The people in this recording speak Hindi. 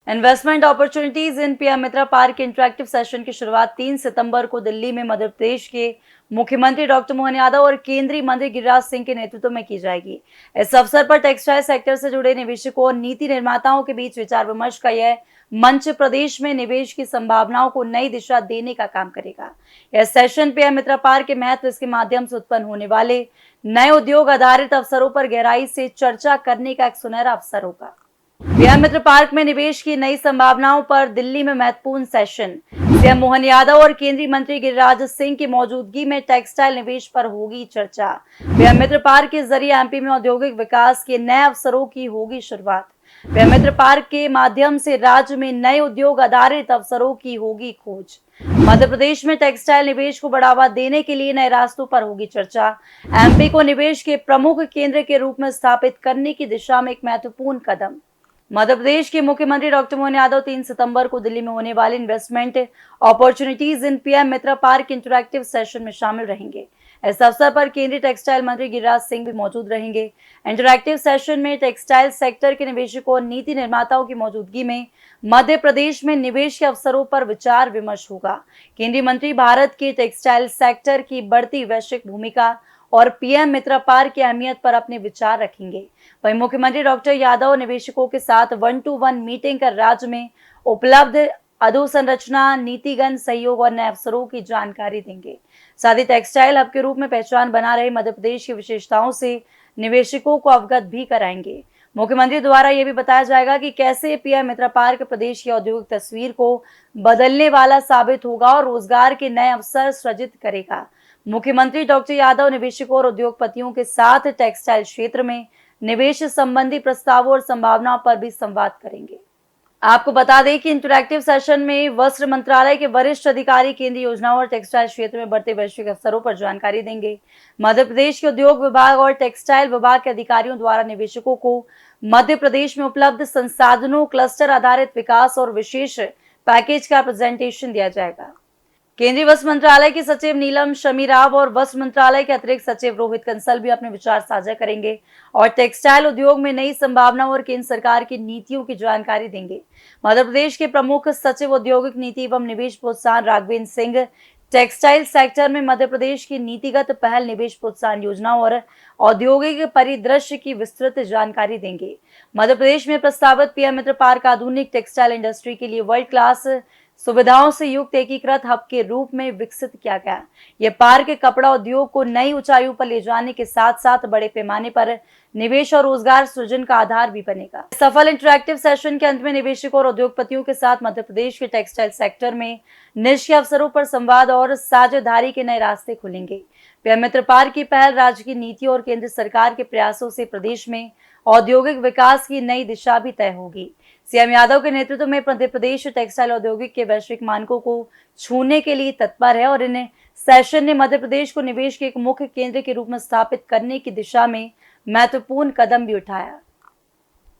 Investment opportunities in PM Mitra park interactive session की शुरुआत 3 सितंबर को दिल्ली में मध्य प्रदेश के मुख्यमंत्री डॉक्टर मोहन यादव और केंद्रीय मंत्री गिरिराज सिंह के नेतृत्व में की जाएगी। इस अवसर पर टेक्सटाइल सेक्टर से जुड़े निवेशकों और नीति निर्माताओं के बीच विचार विमर्श का यह मंच प्रदेश में निवेश की संभावनाओं को नई दिशा देने का काम करेगा। यह सेशन पीएम मित्रा पार्क के महत्व, इसके माध्यम से उत्पन्न होने वाले नए उद्योग आधारित अवसरों पर गहराई से चर्चा करने का एक सुनहरा अवसर होगा। पीएम मित्र पार्क में निवेश की नई संभावनाओं पर दिल्ली में महत्वपूर्ण सेशन। सीएम मोहन यादव और केंद्रीय मंत्री गिरिराज सिंह की मौजूदगी में टेक्सटाइल निवेश पर होगी चर्चा। पीएम मित्र पार्क के जरिए एमपी में औद्योगिक विकास के नए अवसरों की होगी शुरुआत। पीएम मित्र पार्क के माध्यम से राज्य में नए उद्योग आधारित अवसरों की होगी खोज। मध्य प्रदेश में टेक्सटाइल निवेश को बढ़ावा देने के लिए नए रास्तों पर होगी चर्चा। एमपी को निवेश के प्रमुख केंद्र के रूप में स्थापित करने की दिशा में एक महत्वपूर्ण कदम। मध्य प्रदेश के मुख्यमंत्री डॉक्टर मोहन यादव 3 सितंबर को दिल्ली में होने वाले investment opportunities in PM Mitra park interactive session में शामिल रहेंगे। इस अवसर पर केंद्रीय टेक्सटाइल मंत्री गिरिराज सिंह भी मौजूद रहेंगे। इंटरैक्टिव सेशन में टेक्सटाइल सेक्टर के निवेशकों और नीति निर्माताओं की मौजूदगी में मध्य प्रदेश में निवेश के अवसरों पर विचार विमर्श होगा। केंद्रीय मंत्री भारत के टेक्सटाइल सेक्टर की बढ़ती वैश्विक भूमिका और पीएम मित्रा पार्क की अहमियत पर अपने विचार रखेंगे। वहीं मुख्यमंत्री डॉक्टर यादव निवेशकों के साथ 1-to-1 मीटिंग कर राज्य में उपलब्ध अधोसंरचना, नीतिगत सहयोग और नए अवसरों की जानकारी देंगे। साथ ही टेक्सटाइल हब के रूप में पहचान बना रहे मध्य प्रदेश की विशेषताओं से निवेशकों को अवगत भी कराएंगे। मुख्यमंत्री द्वारा यह भी बताया जाएगा कि कैसे पीएम मित्रा पार्क प्रदेश की औद्योगिक तस्वीर को बदलने वाला साबित होगा और रोजगार के नए अवसर सृजित करेगा। मुख्यमंत्री डॉक्टर यादव निवेशकों और उद्योगपतियों के साथ टेक्सटाइल क्षेत्र में निवेश संबंधी प्रस्तावों और संभावनाओं पर भी संवाद करेंगे। आपको बता दें कि इंटरैक्टिव सेशन में वस्त्र मंत्रालय के वरिष्ठ अधिकारी केंद्रीय योजनाओं और टेक्सटाइल क्षेत्र में बढ़ते वैश्विक अवसरों पर जानकारी देंगे। मध्य प्रदेश के उद्योग विभाग और टेक्सटाइल विभाग के अधिकारियों द्वारा निवेशकों को मध्य प्रदेश में उपलब्ध संसाधनों, क्लस्टर आधारित विकास और विशेष पैकेज का प्रेजेंटेशन दिया जाएगा। केंद्रीय वस्त्र मंत्रालय की सचिव नीलम शमी राव और वस्त्र मंत्रालय के अतिरिक्त सचिव रोहित कंसल भी अपने विचार साझा करेंगे और टेक्सटाइल उद्योग में नई संभावनाओं और केंद्र सरकार की नीतियों की जानकारी देंगे। मध्य प्रदेश के प्रमुख सचिव औद्योगिक नीति एवं निवेश प्रोत्साहन राघवेंद्र सिंह टेक्सटाइल सेक्टर में मध्य प्रदेश की नीतिगत पहल, निवेश प्रोत्साहन योजनाओं और औद्योगिक परिदृश्य की विस्तृत जानकारी देंगे। मध्य प्रदेश में प्रस्तावित पीएम मित्र पार्क आधुनिक टेक्सटाइल इंडस्ट्री के लिए वर्ल्ड क्लास सुविधाओं से युक्त एकीकृत हब के रूप में विकसित किया गया। यह पार्क कपड़ा उद्योग को नई ऊंचाइयों पर ले जाने के साथ साथ बड़े पैमाने पर निवेश और रोजगार सृजन का आधार भी बनेगा। सफल इंटरैक्टिव सेशन के अंत में निवेशकों और उद्योगपतियों के साथ मध्य प्रदेश के टेक्सटाइल सेक्टर में निश्चित अवसरों पर संवाद और साझेदारी के नए रास्ते खुलेंगे। पीएम मित्र पार्क की पहल राज्य की नीतियों और केंद्र सरकार के प्रयासों से प्रदेश में औद्योगिक विकास की नई दिशा भी तय होगी। सीएम यादव के नेतृत्व में मध्य प्रदेश टेक्सटाइल औद्योगिक के वैश्विक मानकों को छूने के लिए तत्पर है और इन सेशन ने मध्य प्रदेश को निवेश के एक मुख्य केंद्र के रूप में स्थापित करने की दिशा में महत्वपूर्ण कदम भी उठाया।